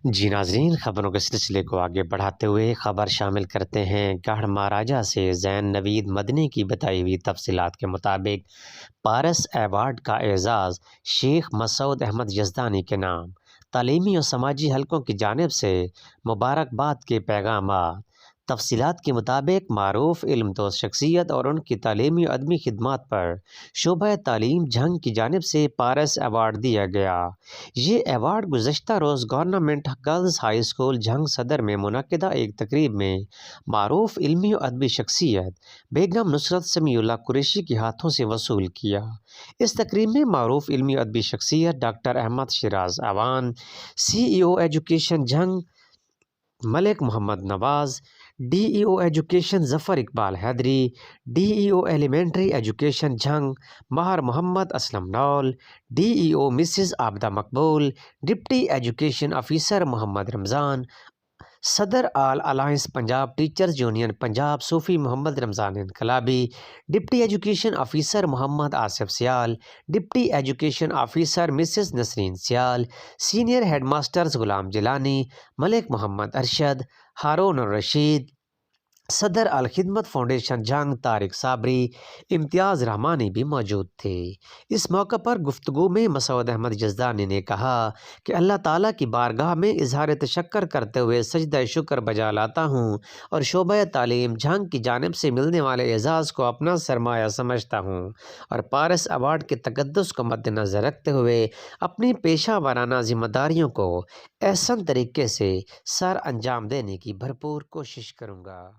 جی ناظرین، خبروں کے سلسلے کو آگے بڑھاتے ہوئے خبر شامل کرتے ہیں۔ گڑھ مہاراجا سے زین نوید مدنی کی بتائی ہوئی تفصیلات کے مطابق پارس ایوارڈ کا اعزاز شیخ مسعود احمد یزدانی کے نام۔ تعلیمی اور سماجی حلقوں کی جانب سے مبارکباد کے پیغامات۔ تفصیلات کے مطابق معروف علم دوست شخصیت اور ان کی تعلیمی اور ادبی خدمات پر شعبہ تعلیم جھنگ کی جانب سے پارس ایوارڈ دیا گیا۔ یہ ایوارڈ گزشتہ روز government girls high school Jhang Saddar میں منعقدہ ایک تقریب میں معروف علمی و ادبی شخصیت بیگم نصرت سمیع اللہ قریشی کے ہاتھوں سے وصول کیا۔ اس تقریب میں معروف علمی و ادبی شخصیت doctor Ahmed Shiraz Awan, CEO education Jhang Malik Muhammad Nawaz, DEO education Zafar Iqbal Haidri, DEO elementary education Jhang Mahir Muhammad Aslam Nol, DEO Mrs Abida Maqbool, deputy education officer Muhammad Ramzan, صدر all alliance Punjab teachers union Punjab Sufi Muhammad Ramzan Inqilabi, deputy education officer Muhammad Asif Sial, deputy education officer Mrs Nasreen Sial, senior head masters Ghulam Jilani, Malik Muhammad Arshad, Haroon ur Rashid, صدر الخدمت فاؤنڈیشن جھنگ طارق صابری، امتیاز رحمانی بھی موجود تھے۔ اس موقع پر گفتگو میں مسعود احمد یزدانی نے کہا کہ اللہ تعالیٰ کی بارگاہ میں اظہار تشکر کرتے ہوئے سجدہ شکر بجا لاتا ہوں اور شعبہ تعلیم جھنگ کی جانب سے ملنے والے اعزاز کو اپنا سرمایہ سمجھتا ہوں اور پارس ایوارڈ کے تقدس کو مد نظر رکھتے ہوئے اپنی پیشہ ورانہ ذمہ داریوں کو احسن طریقے سے سر انجام دینے کی بھرپور کوشش کروں گا۔